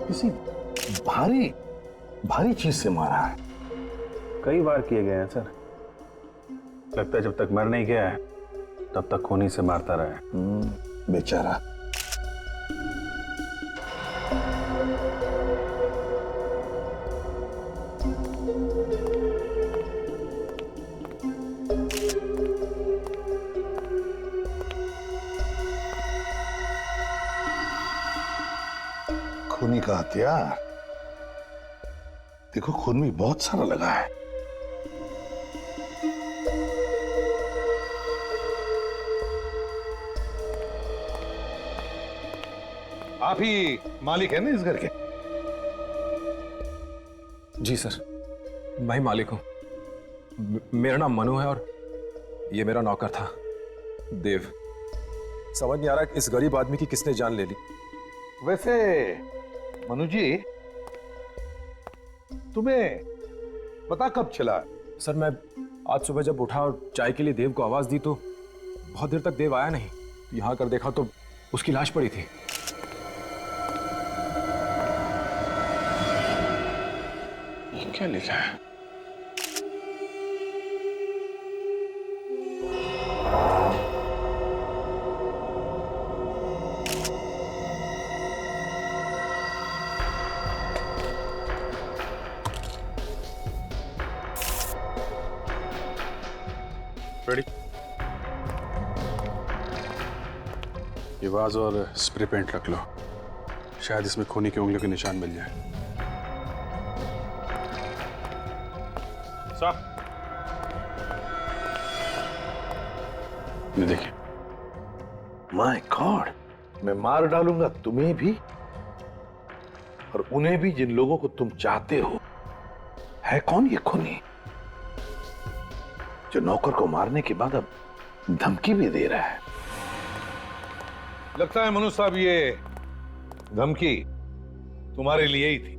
किसी भारी भारी चीज से मारा है। कई बार किए गए हैं सर। लगता है जब तक मर नहीं गया है तब तक खूनी से मारता रहे। बेचारा। खूनी का हथियार देखो, खून भी बहुत सारा लगा है। आप ही मालिक है ना इस घर के? जी सर, मैं ही मालिक हूं। मेरा नाम मनु है और ये मेरा नौकर था देव। समझ नहीं आ रहा कि इस गरीब आदमी की किसने जान ले ली। वैसे मनु जी, तुम्हें पता कब चला? सर मैं आज सुबह जब उठा और चाय के लिए देव को आवाज दी तो बहुत देर तक देव आया नहीं। तो यहां कर देखा तो उसकी लाश पड़ी थी। ये क्या लिखा है? रेडी? ये वाज और स्प्रे पेंट रख लो, शायद इसमें खूनी की उंगलियों के निशान मिल जाए। साहब ये देखिए। माय गॉड, मैं मार डालूंगा तुम्हें भी और उन्हें भी जिन लोगों को तुम चाहते हो। है कौन ये खूनी जो नौकर को मारने के बाद अब धमकी भी दे रहा है? लगता है मनु साहब ये धमकी तुम्हारे लिए ही थी।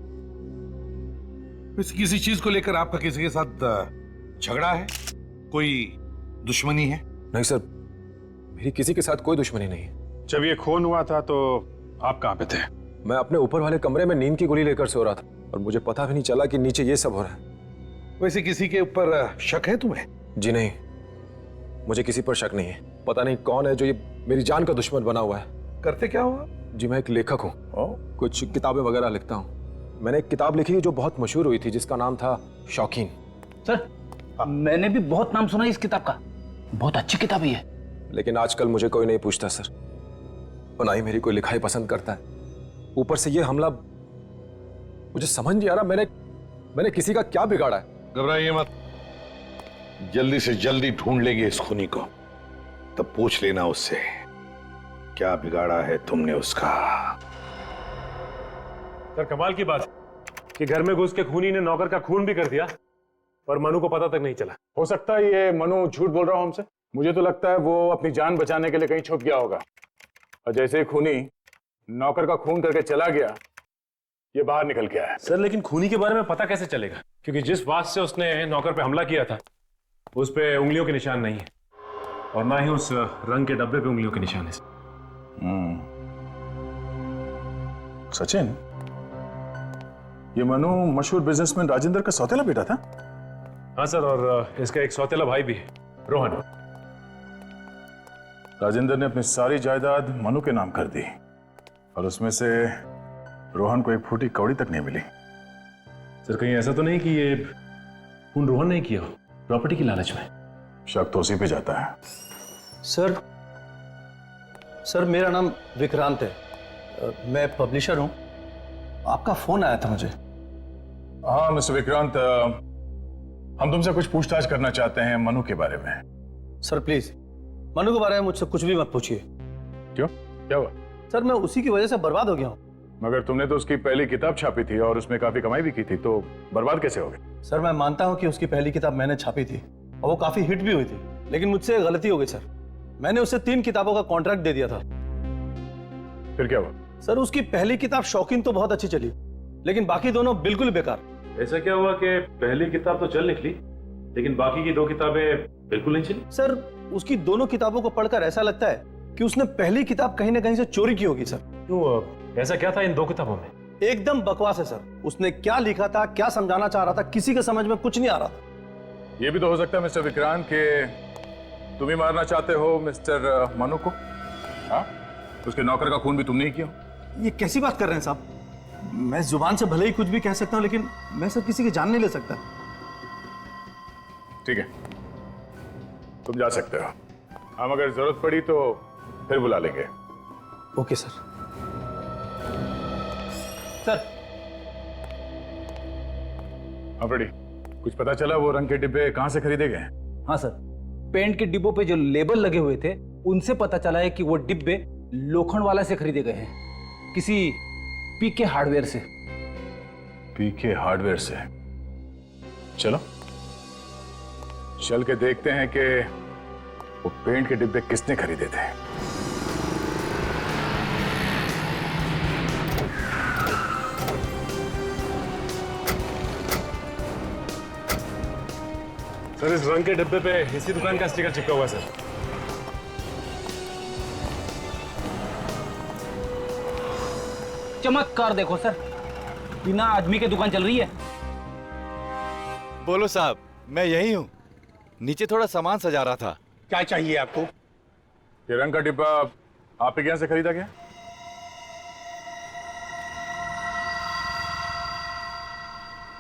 किसी चीज को लेकर आपका किसी के साथ झगड़ा है? कोई दुश्मनी है? नहीं सर, मेरी किसी के साथ कोई दुश्मनी नहीं है। जब ये खून हुआ था तो आप कहां पे थे? मैं अपने ऊपर वाले कमरे में नींद की गोली लेकर सो रहा था और मुझे पता भी नहीं चला कि नीचे ये सब हो रहा है। वैसे किसी के ऊपर शक है तुम्हें? जी नहीं, मुझे किसी पर शक नहीं है। पता नहीं कौन है जो ये मेरी जान का दुश्मन बना हुआ है। करते क्या हुआ? जी मैं एक लेखक हूँ, कुछ किताबें वगैरह लिखता हूँ। मैंने एक किताब लिखी जो बहुत मशहूर हुई थी जिसका नाम था शौकीन। सर मैंने भी बहुत नाम सुना इस किताब का, बहुत अच्छी किताब है। लेकिन आजकल मुझे कोई नहीं पूछता सर, और ना ही मेरी कोई लिखाई पसंद करता है। ऊपर से ये हमला, मुझे समझ नहीं आ रहा मैंने किसी का क्या बिगाड़ा है। घबराइए मत, जल्दी से जल्दी ढूंढ लेंगे इस खूनी को, तब पूछ लेना उससे क्या बिगाड़ा है तुमने उसका। सर कमाल की बात कि घर में घुस के खूनी ने नौकर का खून भी कर दिया और मनु को पता तक नहीं चला। हो सकता है ये मनु झूठ बोल रहा हो हमसे। मुझे तो लगता है वो अपनी जान बचाने के लिए कहीं छुप गया होगा, और जैसे ही खूनी नौकर का खून करके चला गया ये बाहर निकल के आया। सर लेकिन खूनी के बारे में पता कैसे चलेगा, क्योंकि जिस बात से उसने नौकर पे हमला किया था उस पे उंगलियों के निशान नहीं है और ना ही उस रंग के डब्बे पे उंगलियों के निशान है। सचिन, ये मनु मशहूर बिजनेसमैन राजेंद्र का सौतेला बेटा था? हाँ सर, और इसका एक सौतेला भाई भी है, रोहन। राजेंद्र ने अपनी सारी जायदाद मनु के नाम कर दी और उसमें से रोहन को एक फूटी कौड़ी तक नहीं मिली। सर कहीं ऐसा तो नहीं कि ये खून रोहन नहीं किया हो प्रॉपर्टी की लालच में? शक तो उसी पे जाता है। सर मेरा नाम विक्रांत है, मैं पब्लिशर हूं। आपका फोन आया था मुझे। हाँ मिस्टर विक्रांत, हम तुमसे कुछ पूछताछ करना चाहते हैं मनु के बारे में। सर प्लीज मनु के बारे में मुझसे कुछ भी मत पूछिए। क्यों, क्या हुआ? सर मैं उसी की वजह से बर्बाद हो गया हूं। मगर तुमने तो उसकी पहली किताब छापी थी और उसमें काफी कमाई भी की थी, तो बर्बाद कैसे हो गए? सर मैं मानता हूं कि उसकी पहली किताब मैंने छापी थी और वो काफी हिट भी हुई थी, लेकिन मुझसे गलती हो गई सर। मैंने उसे 3 किताबों का कॉन्ट्रैक्ट दे दिया था। फिर क्या हुआ? सर उसकी पहली किताब शौकीन तो बहुत अच्छी चली, लेकिन बाकी दोनों बिल्कुल बेकार। ऐसा क्या हुआ कि पहली किताब तो चल निकली लेकिन बाकी की 2 किताबें बिल्कुल नहीं चली? सर उसकी दोनों किताबों को पढ़कर ऐसा लगता है कि उसने पहली किताब कहीं ना कहीं से चोरी की होगी सर। क्यों, ऐसा क्या था इन 2 किताबों में? एकदम बकवास है सर। उसने क्या लिखा था, क्या समझाना चाह रहा था, किसी के समझ में कुछ नहीं आ रहा था। ये भी तो हो सकता है मिस्टर विक्रांत के तुम ही मारना चाहते हो मिस्टर मनु को। हाँ, उसके नौकर का खून भी तुमने ही किया। ये कैसी बात कर रहे हैं साहब? मैं जुबान से भले ही कुछ भी कह सकता हूं, लेकिन मैं सर किसी की जान नहीं ले सकता। ठीक है, तुम जा सकते हो। हम अगर जरूरत पड़ी तो फिर बुला लेंगे। Okay sir. सर रेडी, कुछ पता चला वो रंग के डिब्बे कहां से खरीदे गए? हाँ सर, पेंट के डिब्बों पे जो लेबल लगे हुए थे उनसे पता चला है कि वो डिब्बे लोखंडवाला से खरीदे गए हैं, किसी पीके हार्डवेयर से। पीके हार्डवेयर से? चलो चल के देखते हैं कि वो पेंट के डिब्बे किसने खरीदे थे। सर इस रंग के डिब्बे पे इसी दुकान का स्टिकर चिपका हुआ है सर। चमत्कार देखो सर, बिना आदमी के दुकान चल रही है। बोलो साहब, मैं यही हूँ। नीचे थोड़ा सामान सजा रहा था। क्या चाहिए आपको? ये रंग का डिब्बा आप के यहाँ से खरीदा गया?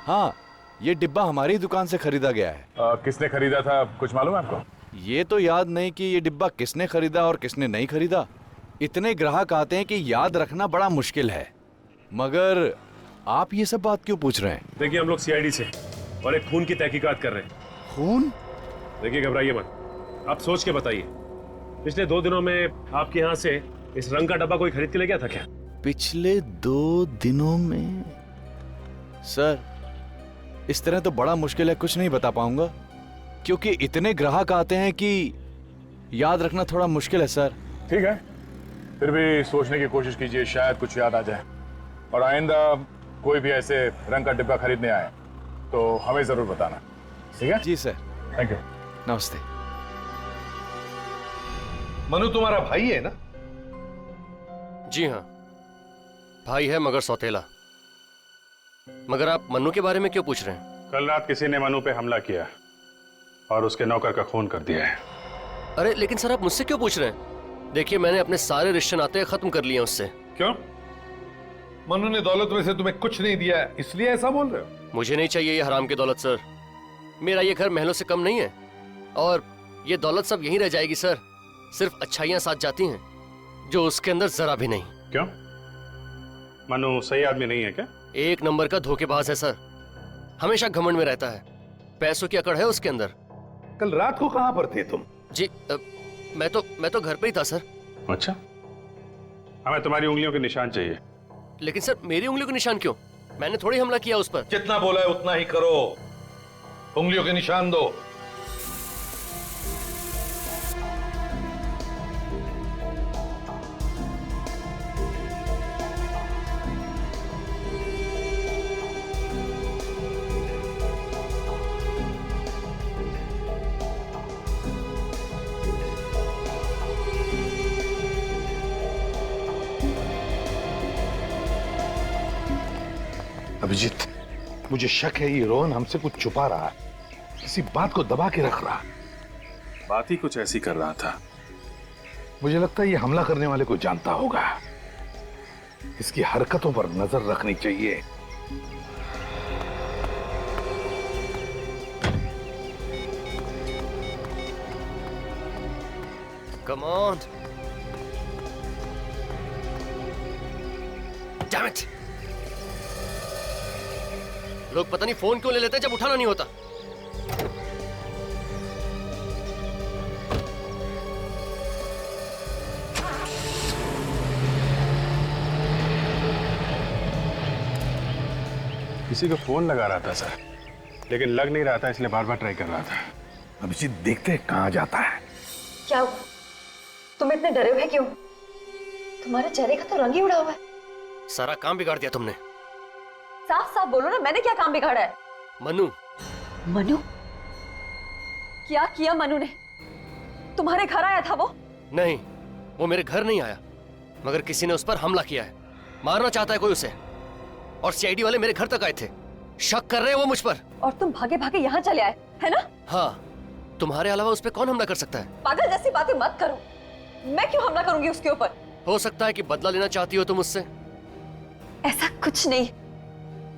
हाँ, ये डिब्बा हमारी दुकान से खरीदा गया है। किसने खरीदा था कुछ मालूम है आपको? ये तो याद नहीं कि ये डिब्बा किसने खरीदा और किसने नहीं खरीदा। इतने ग्राहक आते हैं कि याद रखना बड़ा मुश्किल है। मगर आप ये सब बात क्यों पूछ रहे हैं? देखिए हम लोग सीआईडी से और एक खून की तहकीकात कर रहे हैं। खून? देखिए घबराइए मत, आप सोच के बताइए, पिछले 2 दिनों में आपके यहाँ से इस रंग का डब्बा कोई खरीद के ले गया था क्या? पिछले 2 दिनों में? सर, इस तरह तो बड़ा मुश्किल है, कुछ नहीं बता पाऊंगा, क्योंकि इतने ग्राहक आते हैं कि याद रखना थोड़ा मुश्किल है सर। ठीक है, फिर भी सोचने की कोशिश कीजिए, शायद कुछ याद आ जाए। और आइंदा कोई भी ऐसे रंग का डिब्बा खरीदने आए तो हमें जरूर बताना, ठीक है? जी सर। Thank you. नमस्ते। मनु तुम्हारा भाई है ना? जी हाँ, भाई है मगर सौतेला। मगर आप मन्नू के बारे में क्यों पूछ रहे हैं? कल रात किसी ने मनु पे हमला किया और उसके नौकर का खून कर दिया है। अरे लेकिन सर आप मुझसे क्यों पूछ रहे हैं? देखिए मैंने अपने सारे रिश्ते नाते खत्म कर लिए उससे। क्यों? मनु ने दौलत में से तुम्हें कुछ नहीं दिया है, इसलिए ऐसा बोल रहे हो? मुझे नहीं चाहिए ये हराम की दौलत सर। मेरा ये घर महलों से कम नहीं है और ये दौलत सब यहीं रह जाएगी सर। सिर्फ अच्छाइयां साथ जाती हैं, जो उसके अंदर जरा भी नहीं। क्यों? मनु सही आदमी नहीं है क्या? 1 नंबर का धोखेबाज है सर, हमेशा घमंड में रहता है, पैसों की अकड़ है उसके अंदर। कल रात को कहां पर थे तुम? जी मैं तो घर पे ही था सर। अच्छा, हमें तुम्हारी उंगलियों के निशान चाहिए। लेकिन सर मेरी उंगलियों के निशान क्यों? मैंने थोड़ी हमला किया उस पर। जितना बोला है उतना ही करो, उंगलियों के निशान दो। अभिजीत, मुझे शक है ये रोहन हमसे कुछ छुपा रहा है, किसी बात को दबा के रख रहा। बात ही कुछ ऐसी कर रहा था। मुझे लगता है ये हमला करने वाले को जानता होगा, इसकी हरकतों पर नजर रखनी चाहिए। Come on. Damn it. लोग पता नहीं फोन क्यों ले लेते हैं जब उठाना नहीं होता। किसी को फोन लगा रहा था सर, लेकिन लग नहीं रहा था, इसलिए बार बार ट्राई कर रहा था। अभिजीत, देखते हैं कहां जाता है। क्या हुआ? तुम इतने डरे हुए क्यों? तुम्हारे चेहरे का तो रंग ही उड़ा हुआ है। सारा काम बिगाड़ दिया तुमने। साफ साफ बोलो ना, मैंने क्या काम बिगाड़ा है? मनु। मनु? क्या किया मनु ने? तुम्हारे घर आया था वो? नहीं, वो मेरे घर नहीं आया, मगर किसी ने उस पर हमला किया है। मारना चाहता है कोई उसे। और सीआईडी वाले मेरे घर तक आए थे। शक कर रहे हैं वो मुझ पर। और तुम भागे भागे यहाँ चले आए, है ना? हाँ, तुम्हारे अलावा उस पर कौन हमला कर सकता है? पागल जैसी बातें मत करो। मैं क्यों हमला करूंगी उसके ऊपर? हो सकता है कि बदला लेना चाहती हो तुम मुझसे। ऐसा कुछ नहीं,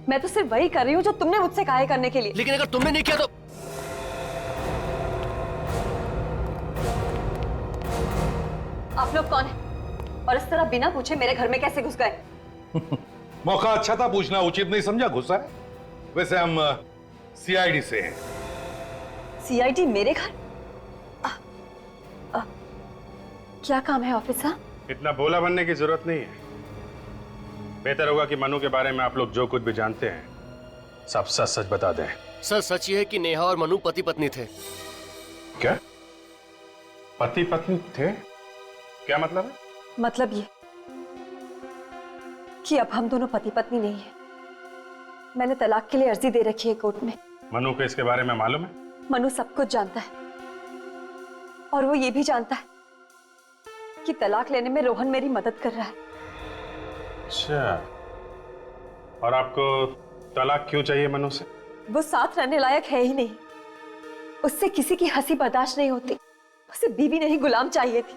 मैं तो सिर्फ वही कर रही हूँ जो तुमने मुझसे कहा है करने के लिए। लेकिन अगर तुमने नहीं किया तो? आप लोग कौन हैं? और इस तरह बिना पूछे मेरे घर में कैसे घुस गए? मौका अच्छा था, पूछना उचित नहीं समझा, घुसा है। वैसे हम सीआईडी से हैं। सीआईडी मेरे घर? क्या काम है ऑफिसर? इतना भोला बनने की जरूरत नहीं है। बेहतर होगा कि मनु के बारे में आप लोग जो कुछ भी जानते हैं सब सच सच बता दें। सर, सच ये है कि नेहा और मनु पति पत्नी थे। क्या? पति पत्नी थे? क्या मतलब है? मतलब ये कि अब हम दोनों पति पत्नी नहीं है। मैंने तलाक के लिए अर्जी दे रखी है कोर्ट में। मनु को इसके बारे में मालूम है? मनु सब कुछ जानता है और वो ये भी जानता है कि तलाक लेने में रोहन मेरी मदद कर रहा है। अच्छा, और आपको तलाक क्यों चाहिए मनु से? वो साथ रहने लायक है ही नहीं। उससे किसी की हंसी बर्दाश्त नहीं होती। उसे बीवी नहीं गुलाम चाहिए थी।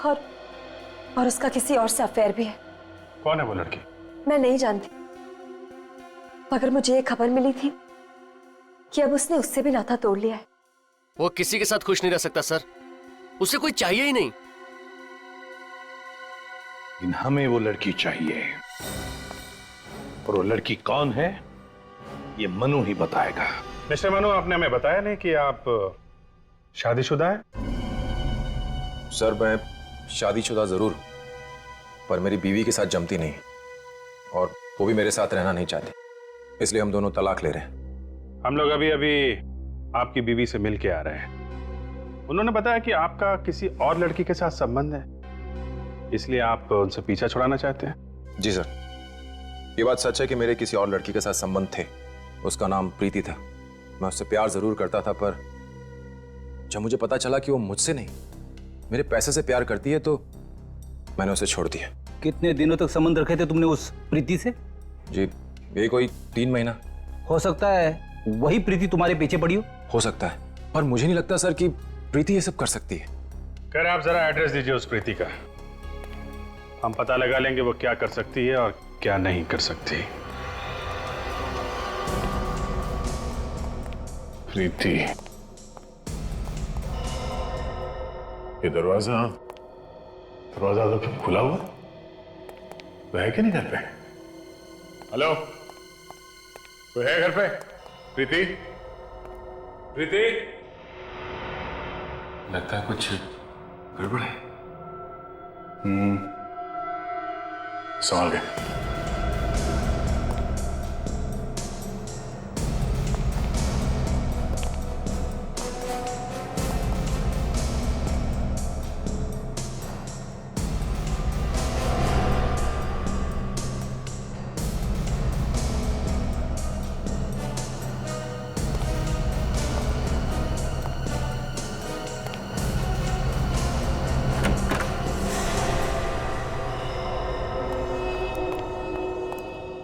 और उसका किसी और से अफेयर भी है। कौन है वो लड़की? मैं नहीं जानती, मगर मुझे ये खबर मिली थी कि अब उसने उससे भी नाता तोड़ लिया है। वो किसी के साथ खुश नहीं रह सकता सर, उसे कोई चाहिए ही नहीं। लेकिन हमें वो लड़की चाहिए, और वो लड़की कौन है ये मनु ही बताएगा। मिस्टर मनु, आपने हमें बताया नहीं कि आप शादीशुदा हैं? सर, मैं शादीशुदा जरूर, पर मेरी बीवी के साथ जमती नहीं, और वो भी मेरे साथ रहना नहीं चाहती, इसलिए हम दोनों तलाक ले रहे हैं। हम लोग अभी अभी आपकी बीवी से मिल के आ रहे हैं। उन्होंने बताया कि आपका किसी और लड़की के साथ संबंध है, इसलिए आप उनसे पीछा छुड़ाना चाहते हैं। जी सर, ये बात सच है कि मेरे किसी और लड़की के साथ संबंध थे। उसका नाम प्रीति था। मैं उससे प्यार जरूर करता था, पर जब मुझे पता चला कि वो मुझसे नहीं मेरे पैसे से प्यार करती है, तो मैंने उसे छोड़ दिया। कितने दिनों तक संबंध रखे थे तुमने उस प्रीति से? जी, यही कोई 3 महीना। हो सकता है वही प्रीति तुम्हारे पीछे पड़ी हो सकता है, पर मुझे नहीं लगता सर कि प्रीति ये सब कर सकती है। कह रहे आप जरा एड्रेस दीजिए उस प्रीति का, हम पता लगा लेंगे वो क्या कर सकती है और क्या नहीं कर सकती। प्रीति, ये दरवाजा तो खुला हुआ, वो है कि नहीं घर पे? हेलो, कोई है घर पे? प्रीति, प्रीति, लगता है कुछ गड़बड़ है। संभाल के।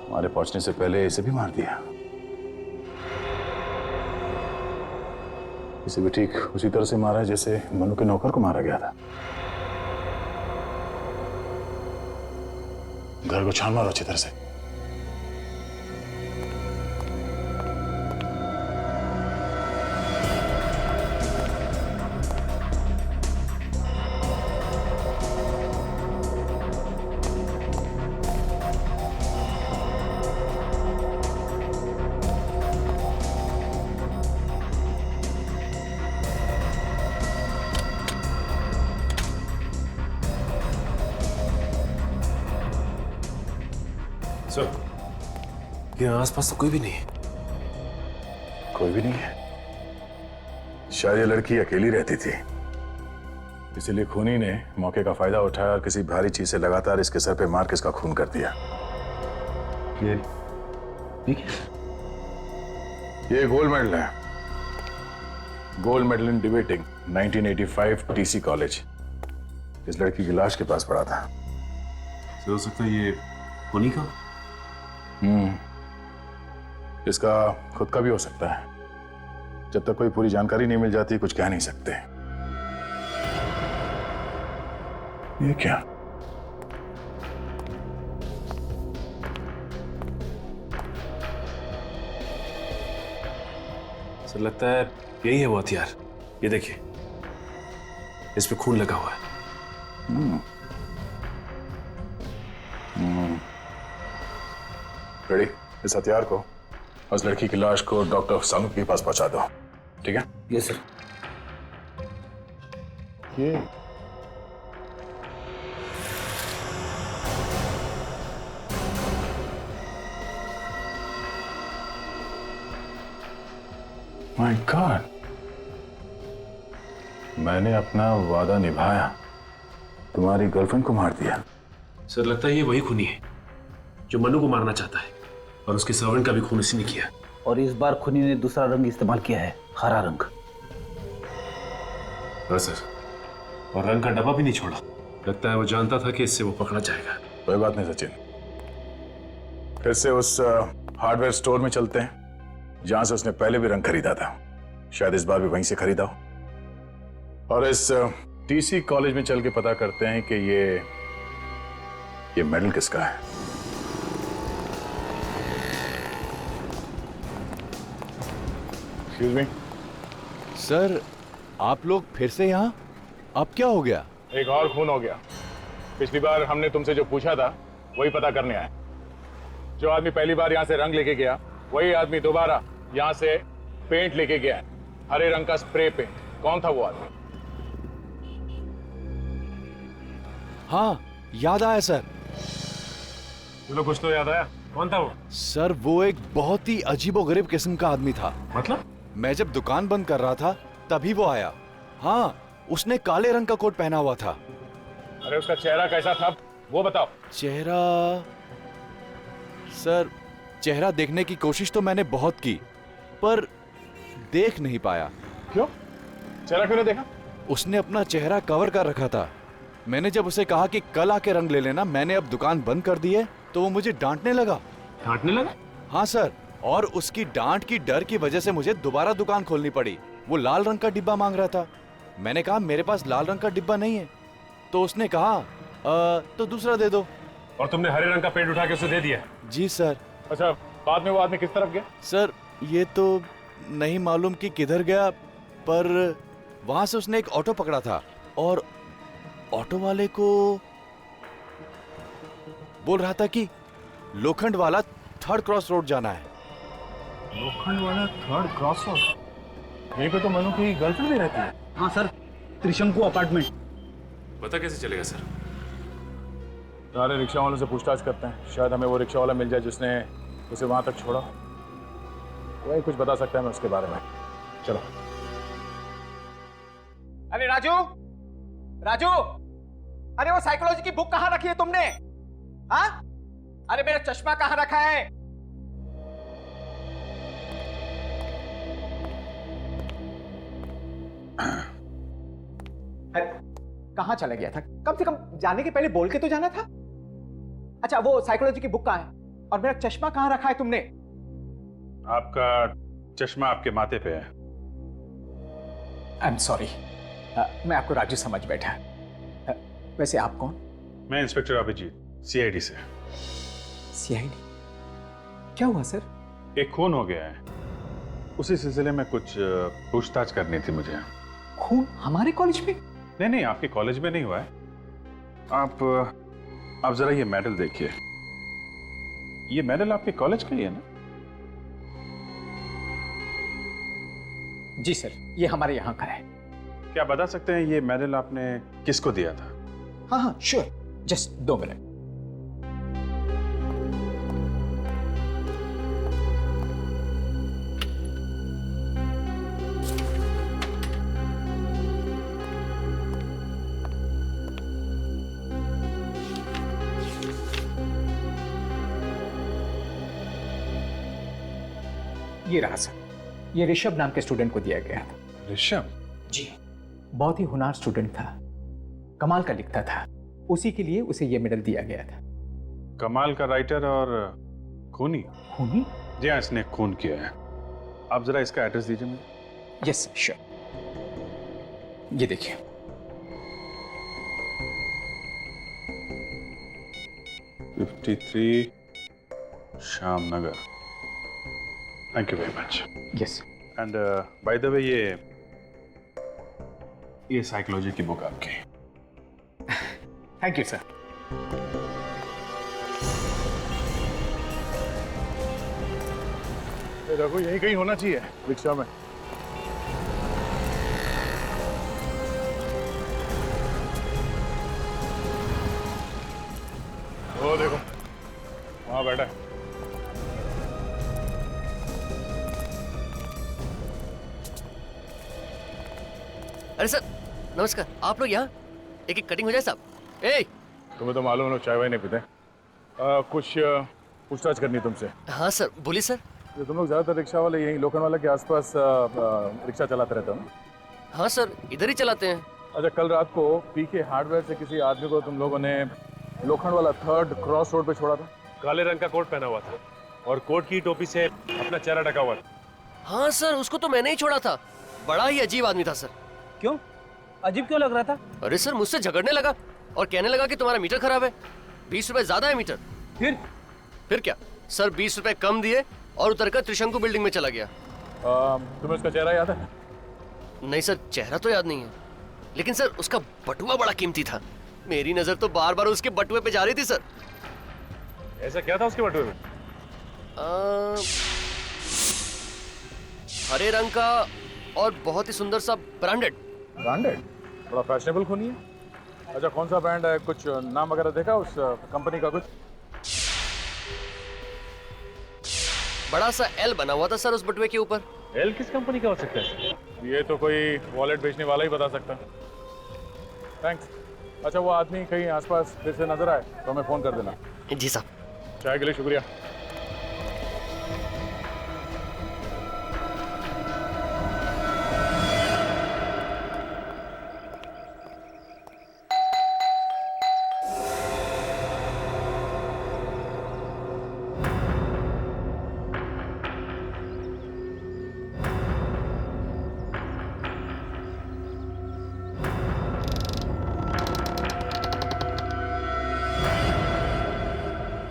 हमारे पहुंचने से पहले इसे भी मार दिया। इसे भी ठीक उसी तरह से मारा जैसे मनु के नौकर को मारा गया था। घर को छान मारो अच्छी तरह से। सर, यहाँ आसपास तो कोई भी नहीं है। कोई भी नहीं है? शायद ये लड़की अकेली रहती थी, इसीलिए खूनी ने मौके का फायदा उठाया और किसी भारी चीज से लगातार इसके सर पे मार के इसका खून कर दिया। ये गोल्ड मेडल है, gold medal in debating 1985 TC college. इस लड़की की लाश के पास पड़ा था। हो सकता है ये खूनी का? इसका खुद का भी हो सकता है। जब तक कोई पूरी जानकारी नहीं मिल जाती कुछ कह नहीं सकते। ये क्या? सर लगता है यही है वो हथियार। ये देखिए, इस पे खून लगा हुआ है। रेडी? इस हथियार को उस लड़की की लाश को डॉक्टर सानू के पास पहुंचा दो, ठीक है? Yes sir. ये माय गॉड, मैंने अपना वादा निभाया, तुम्हारी गर्लफ्रेंड को मार दिया। सर लगता है ये वही खूनी है जो मनु को मारना चाहता है, और उसके सर्वेंट का भी खून इसी ने किया। और इस बार खुनी ने दूसरा रंग इस्तेमाल किया है, हरा रंग। हाँ सर, और रंग का डब्बा भी नहीं छोड़ा। लगता है वो जानता था कि इससे वो पकड़ा जाएगा। कोई बात नहीं सचिन, फिर से उस हार्डवेयर स्टोर में चलते हैं जहां से उसने पहले भी रंग खरीदा था। शायद इस बार भी वहीं से खरीदा हो। और इस टीसी कॉलेज में चल के पता करते हैं कि ये मेडल किसका है। एक्सक्यूज मी सर, आप लोग फिर से यहाँ? अब क्या हो गया? एक और खून हो गया। पिछली बार हमने तुमसे जो पूछा था वही पता करने आए। जो आदमी पहली बार यहाँ से रंग लेके गया वही आदमी दोबारा यहाँ से पेंट लेके गया है, हरे रंग का स्प्रे पेंट। कौन था वो आदमी? हाँ, याद आया सर। चलो कुछ तो याद आया। कौन था वो? सर वो एक बहुत ही अजीबोगरीब किस्म का आदमी था। मतलब? मैं जब दुकान बंद कर रहा था तभी वो आया। हाँ, उसने काले रंग का कोट पहना हुआ था। अरे उसका चेहरा कैसा था वो बताओ। चेहरा? सर चेहरा देखने की कोशिश तो मैंने बहुत की पर देख नहीं पाया। क्यों? चेहरा क्यों नहीं देखा? उसने अपना चेहरा कवर कर रखा था। मैंने जब उसे कहा कि कल आके रंग ले लेना, मैंने अब दुकान बंद कर दी है, तो वो मुझे डांटने लगा। डांटने लगा? हाँ सर, और उसकी डांट की डर की वजह से मुझे दोबारा दुकान खोलनी पड़ी। वो लाल रंग का डिब्बा मांग रहा था। मैंने कहा मेरे पास लाल रंग का डिब्बा नहीं है। तो उसने कहा तो दूसरा दे दो। और तुमने हरे रंग का पेंट उठा के उसे दे दिया? जी सर। अच्छा, बाद में वो आदमी किस तरफ गया? सर ये तो नहीं मालूम कि किधर गया, पर वहां से उसने एक ऑटो पकड़ा था और ऑटो वाले को बोल रहा था कि लोखंड वाला 3rd क्रॉस रोड जाना है। लोखंड वाला 3rd क्रॉस रोड? यहीं पे तो मनु की गर्लफ्रेंड भी रहती है। हाँ सर, त्रिशंकु अपार्टमेंट। पता कैसे चलेगा सर? सारे रिक्शा वालों से पूछताछ करते हैं, शायद हमें वो रिक्शा वाला मिल जाए जिसने उसे वहां तक छोड़ा। वही कुछ बता सकता है मैं उसके बारे में। चलो। अरे राजू, राजू, अरे वो साइकोलॉजी की बुक कहां रखी है तुमने? हाँ? अरे मेरा चश्मा कहां रखा है? कहां चला गया था? कम से कम जाने के पहले बोल के तो जाना था। अच्छा, वो साइकोलॉजी की बुक कहां है? और मेरा चश्मा कहां रखा है तुमने? आपका चश्मा आपके माथे पे है। आई एम सॉरी, मैं आपको राजू समझ बैठा। वैसे आप कौन? मैं इंस्पेक्टर अभिजीत, सीआईडी से। सीआईडी? क्या हुआ सर? एक खून हो गया है, उसी सिलसिले में कुछ पूछताछ करनी थी मुझे। खून हमारे कॉलेज में? नहीं नहीं, आपके कॉलेज में नहीं हुआ है। आप जरा ये मेडल देखिए। ये मेडल आपके कॉलेज का ही है ना? जी सर, ये हमारे यहाँ का है। क्या बता सकते हैं ये मेडल आपने किसको दिया था? हाँ हाँ श्योर, जस्ट 2 मिनट। ये रहा सर, ये ऋषभ नाम के स्टूडेंट को दिया गया था। ऋषभ? जी, बहुत ही होनहार स्टूडेंट था, कमाल का लिखता था, उसी के लिए उसे ये मेडल दिया गया था। कमाल का राइटर और खूनी? खूनी? जी हाँ, इसने खून किया है। आप जरा इसका एड्रेस दीजिए मुझे। यस श्योर, ये देखिए। (53) Shyam Nagar. Thank you very much. Yes. And by the way, ये साइकोलॉजी की बुक आपकी। Thank you sir. रघु यही कहीं होना चाहिए रिक्शा में। वो देखो वहां बैठा है। अरे सर नमस्कार, आप लोग यहाँ? एक एक कटिंग हो जाए साहब। ए तुम्हें तो मालूम है लोग चाय वाय नहीं पीते। कुछ पूछताछ करनी है तुमसे। हाँ सर बोलिए सर। ये तुम लोग ज्यादातर रिक्शा वाले यही लोखंडवाला के आसपास रिक्शा चलाते रहते हो ना? हाँ सर इधर ही चलाते हैं। अच्छा, कल रात को पीके हार्डवेयर से किसी आदमी को तुम लोगों ने लोखंडवाला 3rd क्रॉस रोड पे छोड़ा था? काले रंग का कोट पहना हुआ था और कोट की टोपी से अपना चेहरा ढका हुआ था। हाँ सर उसको तो मैंने ही छोड़ा था। बड़ा ही अजीब आदमी था सर। क्यों? अजीब क्यों लग रहा था? अरे सर मुझसे झगड़ने लगा और कहने लगा कि तुम्हारा मीटर खराब है, 20 रुपए ज्यादा है मीटर। फिर क्या सर, 20 रुपए कम दिए और उतरकर त्रिशंकु बिल्डिंग में चला गया। तुम्हें उसका चेहरा याद है? नहीं सर चेहरा तो याद नहीं है, लेकिन सर उसका बटुआ बड़ा कीमती था। मेरी नजर तो बार बार उसके बटुए पे जा रही थी सर। ऐसा क्या था उसके बटुए में? हरे रंग का और बहुत ही सुंदर सा ब्रांडेड। ब्रांडेड? बड़ा फैशनेबल खूनी है। अच्छा कौन सा ब्रांड है? कुछ नाम वगैरह देखा उस कंपनी का? कुछ बड़ा सा एल बना हुआ था सर उस बटुए के ऊपर। एल किस कंपनी का हो सकता है? ये तो कोई वॉलेट बेचने वाला ही बता सकता। थैंक्स। अच्छा वो आदमी कहीं आसपास फिर से नजर आए तो हमें फोन कर देना। जी साहब। चाय के लिए शुक्रिया।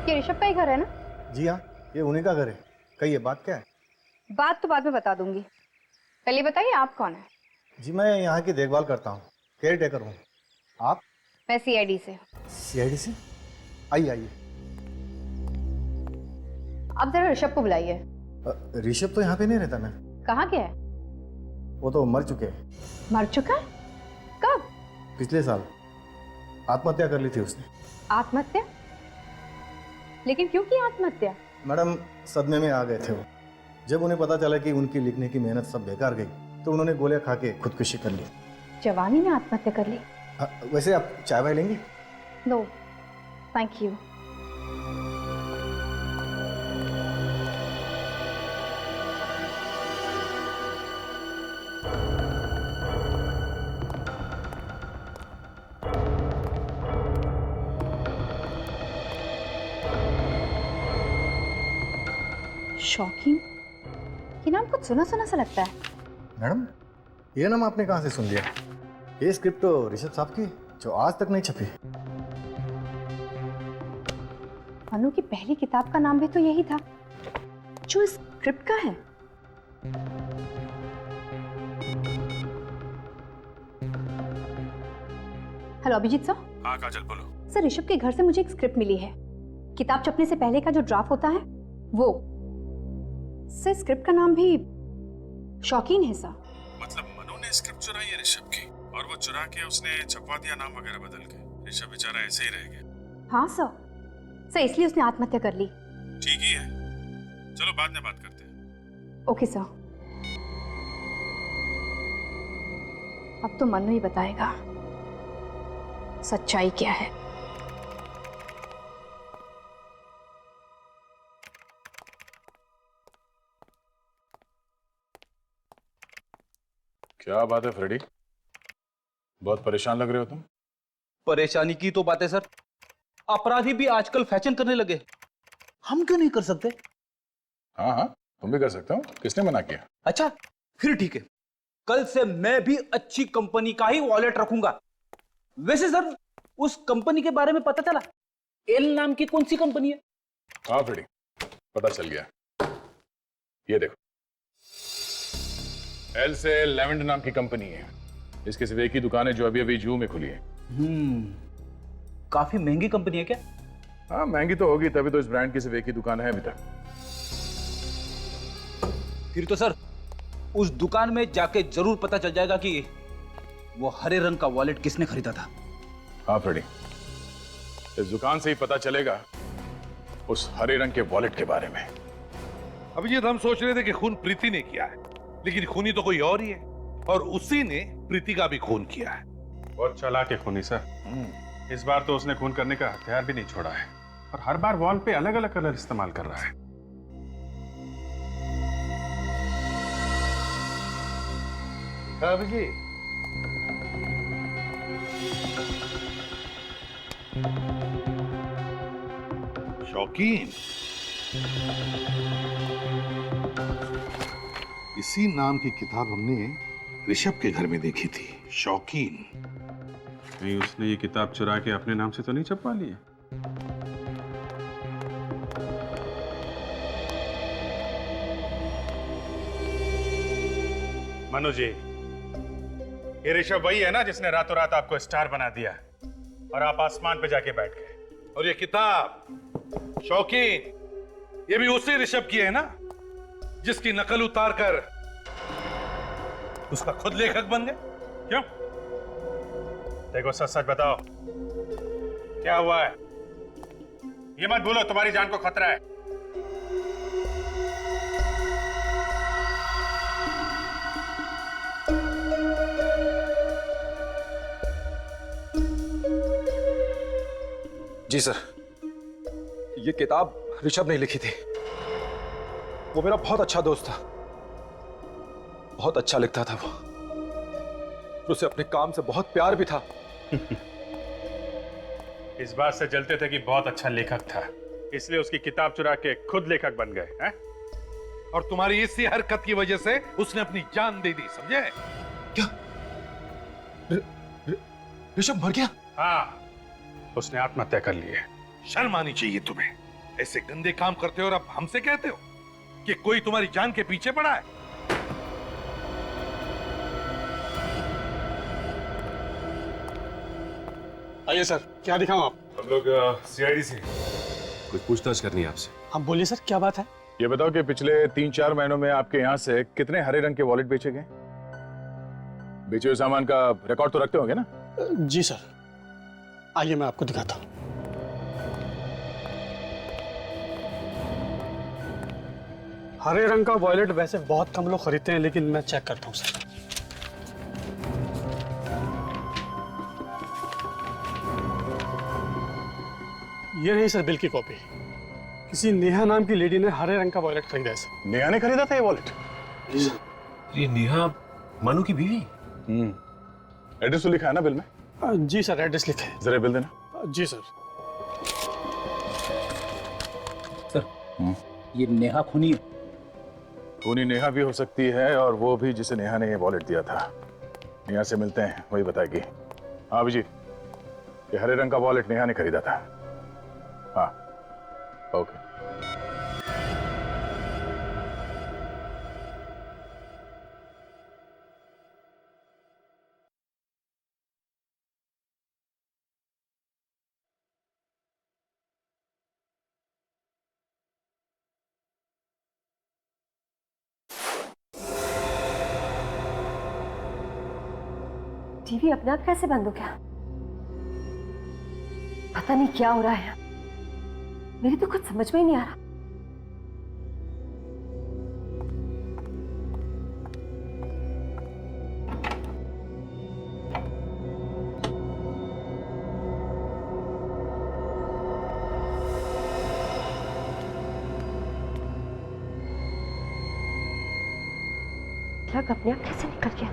ये ऋषभ का ही घर है ना? जी हाँ, ये उन्हीं का घर है। कहिए बात क्या है? बात तो बाद में बता दूंगी, पहले बताइए आप कौन है? जी मैं यहाँ की देखभाल करता हूँ, केयर टेकर हूँ। आप? मैं सीआईडी से। सीआईडी से? आइए आइए। आप जरा ऋषभ को बुलाइए। ऋषभ तो यहाँ पे नहीं रहता मैम। कहाँ गया है? वो तो मर चुके हैं। मर चुका है? कब? पिछले साल आत्महत्या कर ली थी उसने। आत्महत्या? लेकिन क्यों की आत्महत्या? मैडम सदमे में आ गए थे वो। जब उन्हें पता चला कि उनकी लिखने की मेहनत सब बेकार गई तो उन्होंने गोलियां खा के खुदकुशी कर ली। जवानी में आत्महत्या कर ली? वैसे आप चाय वाय लेंगे? No thank you. शॉकिंग, ये नाम कुछ सुना सुना सा लगता है। मैडम ये नाम आपने कहाँ से सुन लिया? ये स्क्रिप्ट तो ऋषभ साहब की जो आज तक नहीं छपी। मनु की पहली किताब का नाम भी तो यही था जो इस स्क्रिप्ट का है। Hello Abhijit sir. हाँ काजल बोलो। सर ऋषभ के घर से मुझे एक स्क्रिप्ट मिली है, किताब छपने से पहले का जो ड्राफ्ट होता है वो। सर स्क्रिप्ट का नाम भी शौकीन है सर। मतलब मनु ने स्क्रिप्ट चुराई है ऋषभ की और वो चुरा के उसने छपवा दिया नाम वगैरह बदल के। ऋषभ बेचारा ऐसे ही रह गया। हाँ सर इसलिए उसने आत्महत्या कर ली। ठीक ही है, चलो बाद में बात करते हैं। Okay sir. अब तो मनु ही बताएगा सच्चाई क्या है। क्या बात है फ्रेडी, बहुत परेशान लग रहे हो तुम। परेशानी की तो बात है सर, अपराधी भी आजकल फैशन करने लगे। हम क्यों नहीं कर सकते? हाँ हाँ, तुम भी कर सकते हो, किसने मना किया? अच्छा, फिर ठीक है, कल से मैं भी अच्छी कंपनी का ही वॉलेट रखूंगा। वैसे सर, उस कंपनी के बारे में पता चला? एल नाम की कौन सी कंपनी है? हाँ फ्रेडी, पता चल गया। ये देखो, एल से लेवेंड नाम की कंपनी है। इसकी सिर्फ एक ही दुकान है जो अभी अभी जू में खुली है। काफी महंगी कंपनी है क्या? हाँ महंगी तो होगी, तभी तो इस ब्रांड की सिर्फ एक ही दुकान है अभी तक। फिर तो सर, उस दुकान में जाके जरूर पता चल जाएगा कि वो हरे रंग का वॉलेट किसने खरीदा था। हाँ फ्रेडी, इस दुकान से ही पता चलेगा उस हरे रंग के वॉलेट के बारे में। अभिजीत, हम सोच रहे थे कि खून प्रीति ने किया है, लेकिन खूनी तो कोई और ही है, और उसी ने प्रीति का भी खून किया है। बहुत चालाक है खूनी सर। इस बार तो उसने खून करने का हथियार भी नहीं छोड़ा है, और हर बार वॉल पे अलग अलग कलर इस्तेमाल कर रहा है। अभिजीत, शौकीन, इसी नाम की किताब हमने ऋषभ के घर में देखी थी, शौकीन। नहीं, उसने ये किताब चुरा के अपने नाम से तो नहीं छपवा ली है? मनु जी, ये ऋषभ वही है ना जिसने रातों रात आपको स्टार बना दिया और आप आसमान पे जाके बैठ गए? और ये किताब शौकीन, ये भी उसी ऋषभ की है ना जिसकी नकल उतार कर उसका खुद लेखक बन गए? क्यों? देखो, सच सच बताओ, क्या हुआ है? ये मत भूलो, तुम्हारी जान को खतरा है। जी सर, ये किताब ऋषभ ने लिखी थी। वो मेरा बहुत अच्छा दोस्त था, बहुत अच्छा लिखता था वो। उसे अपने काम से बहुत प्यार भी था। इस बात से जलते थे कि बहुत अच्छा लेखक था, इसलिए उसकी किताब चुरा के खुद लेखक बन गए हैं? और तुम्हारी इसी हरकत की वजह से उसने अपनी जान दे दी, समझे? क्या? ऋषभ मर गया? हाँ, उसने आत्महत्या कर ली है। शर्म आनी चाहिए तुम्हें, ऐसे गंदे काम करते हो और अब हमसे कहते हो कि कोई तुम्हारी जान के पीछे पड़ा है। आइए सर, क्या दिखाऊं आप? हम लोग सीआईडी से कुछ पूछताछ करनी है आपसे। आप बोलिए सर, क्या बात है? ये बताओ कि पिछले 3-4 महीनों में आपके यहाँ से कितने हरे रंग के वॉलेट बेचे गए? बेचे हुए सामान का रिकॉर्ड तो रखते होंगे ना? जी सर, आइए मैं आपको दिखाता हूँ। हरे रंग का वॉलेट वैसे बहुत कम लोग खरीदते हैं, लेकिन मैं चेक करता हूँ सर। ये रही सर बिल की कॉपी। किसी नेहा नाम की लेडी ने हरे रंग का वॉलेट खरीदा है सर। नेहा ने खरीदा था ये वॉलेट? जी सर। ये नेहा मनु की बीवी? एड्रेस तो लिखा है ना बिल में? जी सर, एड्रेस लिखा है। जरा बिल देना। जी सर। सर, ये नेहा खूनी है? खूनी नेहा भी हो सकती है, और वो भी जिसे नेहा ने ये वॉलेट दिया था। नेहा से मिलते हैं, वही बताएगी। हाँ अभिजीत, ये हरे रंग का वॉलेट नेहा ने खरीदा था। हाँ ओके। टीवी अपने आप कैसे बंद हो गया? पता नहीं क्या हो रहा है, मेरी तो कुछ समझ में ही नहीं आ रहा। प्लग अपने आप कैसे निकल गया?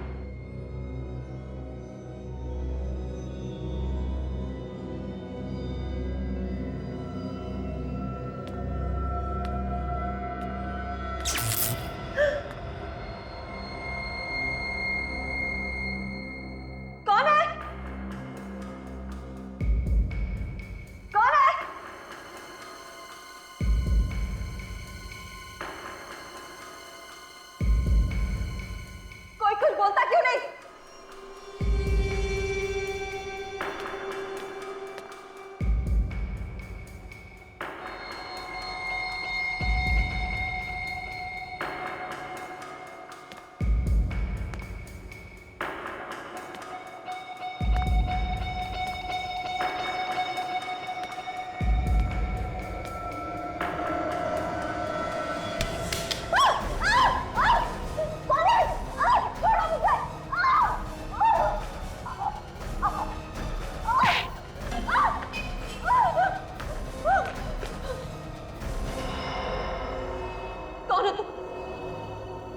कौन हो तुम?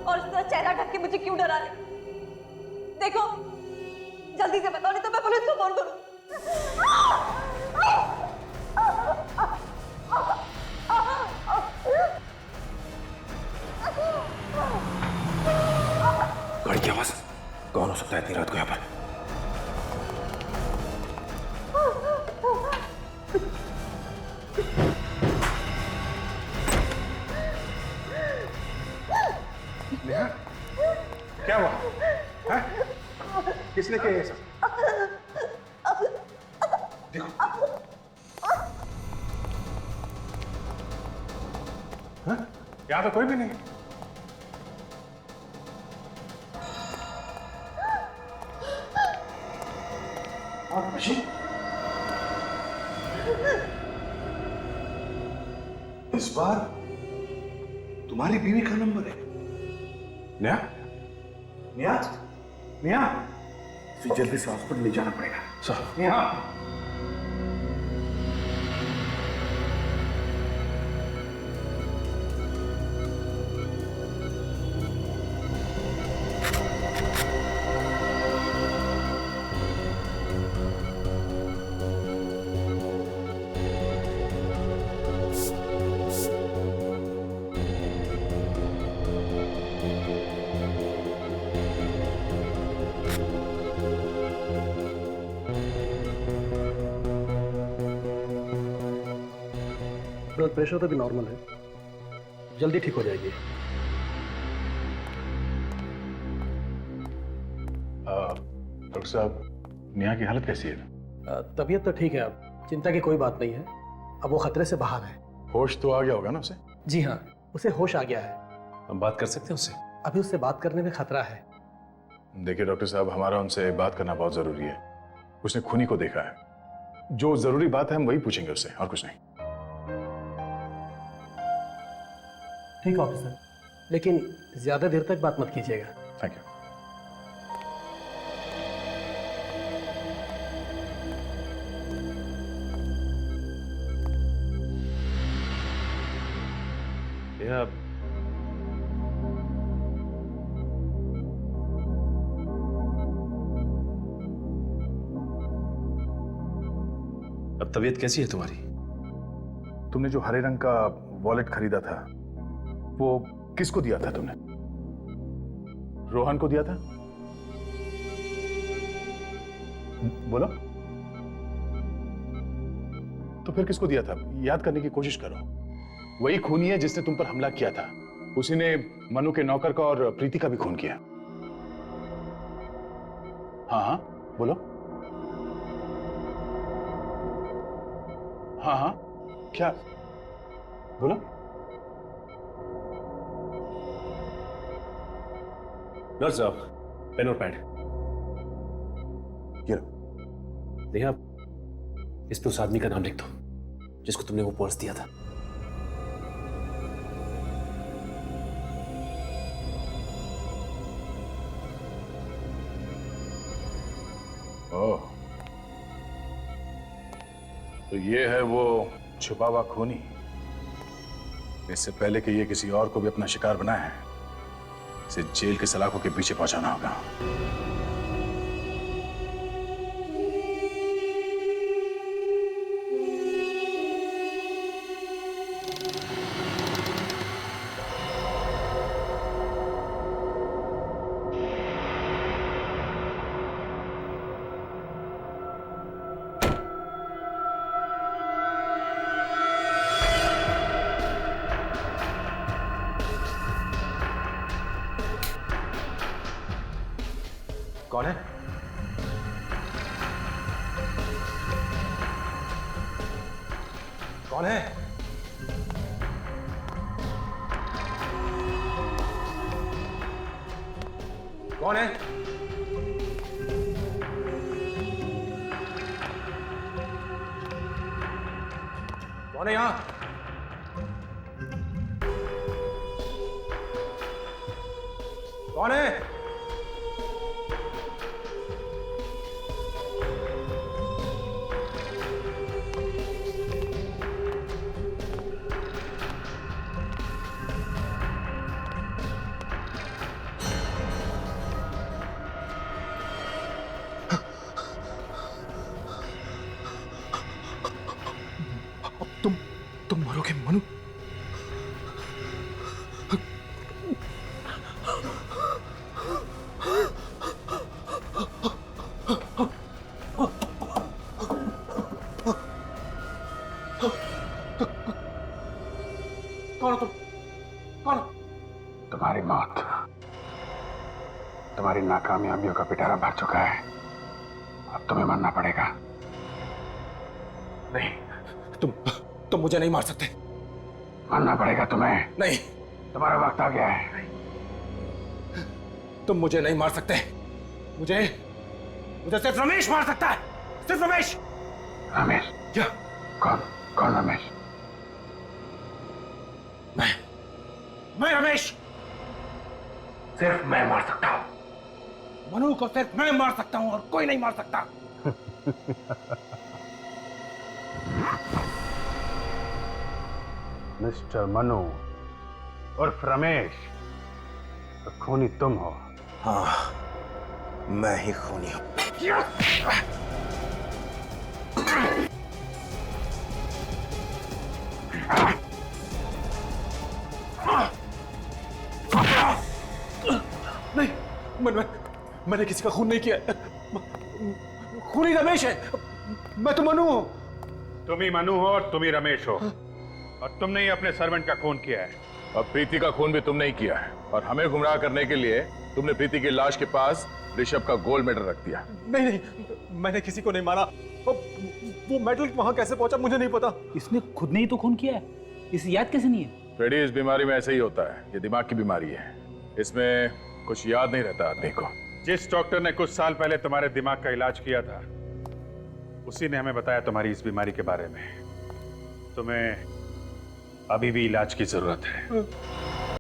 और इस तरह चेहरा ढक के मुझे क्यों डरा रहे? देखो, जल्दी से बताओ, नहीं तो मैं पुलिस को फोन करूं। गाड़ी की आवाज। कौन हो सकता है इतनी रात को यहाँ पर? नेहा, क्या हुआ? हैं? किसने किया ये सब? देखो। हाँ? यहाँ तो कोई भी नहीं। और मशीन? इस बार तुम्हारी बीवी का नंबर है। नेहा? नेहा? नेहा? इसे जल्दी से हॉस्पिटल ले जाना पड़ेगा। सर। नेहा? ब्लड प्रेशर तो भी नॉर्मल है, जल्दी ठीक हो जाएगी। डॉक्टर साहब, नेहा की हालत कैसी है? तबीयत तो ठीक है, अब चिंता की कोई बात नहीं है। अब वो खतरे से बाहर है। होश तो आ गया होगा ना उसे? जी हाँ, उसे होश आ गया है। हम बात कर सकते हैं उससे? अभी उससे बात करने में खतरा है। देखिए डॉक्टर साहब, हमारा उनसे बात करना बहुत जरूरी है। उसने खूनी को देखा है। जो जरूरी बात है हम वही पूछेंगे उससे, और कुछ नहीं। ठीक है ऑफिसर, लेकिन ज्यादा देर तक बात मत कीजिएगा। Thank you. अब तबीयत कैसी है तुम्हारी? तुमने जो हरे रंग का वॉलेट खरीदा था, वो किसको दिया था तुमने? रोहन को दिया था? बोलो। तो फिर किसको दिया था? याद करने की कोशिश करो। वही खूनी है जिसने तुम पर हमला किया था। उसी ने मनु के नौकर का और प्रीति का भी खून किया। हाँ हाँ बोलो। हाँ हाँ क्या? बोलो। नर्स साहब, पेन और पैड। ये नेहा, इस पे उस आदमी का नाम लिख दो जिसको तुमने वो पर्स दिया था। ओह, तो ये है वो छुपा हुआ खूनी। इससे पहले कि ये किसी और को भी अपना शिकार बनाए है, इसे जेल के सलाखों के पीछे पहुंचाना होगा। कौन है? कौन है? कौन है? कौन है यहां? कौन है? कौन? तुम्हारी मौत, तुम्हारी नाकामयाबियों का पिटारा भर चुका है। अब तुम्हें मरना पड़ेगा। नहीं, तुम मुझे नहीं मार सकते। मरना पड़ेगा तुम्हें। नहीं, तुम्हारा वक्त आ गया है। तुम मुझे नहीं मार सकते। मुझे सिर्फ रमेश मार सकता है, सिर्फ रमेश। रमेश? क्या? कौन रमेश? मैं रमेश। सिर्फ मैं मार सकता हूं। मनु को सिर्फ मैं मार सकता हूं और कोई नहीं मार सकता। मिस्टर मनु उर्फ रमेश, तो खूनी तुम हो। हाँ, मैं ही खूनी हूं। नहीं, मैंने किसी का खून नहीं किया। खूनी रमेश है। मैं तो मनु हूं। तुम ही मनु हो और तुम ही रमेश हो, और तुमने ही अपने सर्वेंट का खून किया है। अब प्रीति का खून भी तुमने ही किया है, और हमें गुमराह करने के लिए तुमने प्रीति की लाश के पास ऋषभ का गोल्ड मेडल रख दिया। नहीं, मैंने किसी को नहीं मारा। वो मेडल वहां कैसे पहुंचा मुझे नहीं पता। इसने खुद ने ही तो खून किया है, इसे याद कैसे नहीं है? फ्रेडी, इस बीमारी में ऐसे ही होता है। ये दिमाग की बीमारी है, इसमें कुछ याद नहीं रहता आदमी को। जिस डॉक्टर ने कुछ साल पहले तुम्हारे दिमाग का इलाज किया था, उसी ने हमें बताया तुम्हारी इस बीमारी के बारे में। तुम्हें अभी भी इलाज की जरूरत है।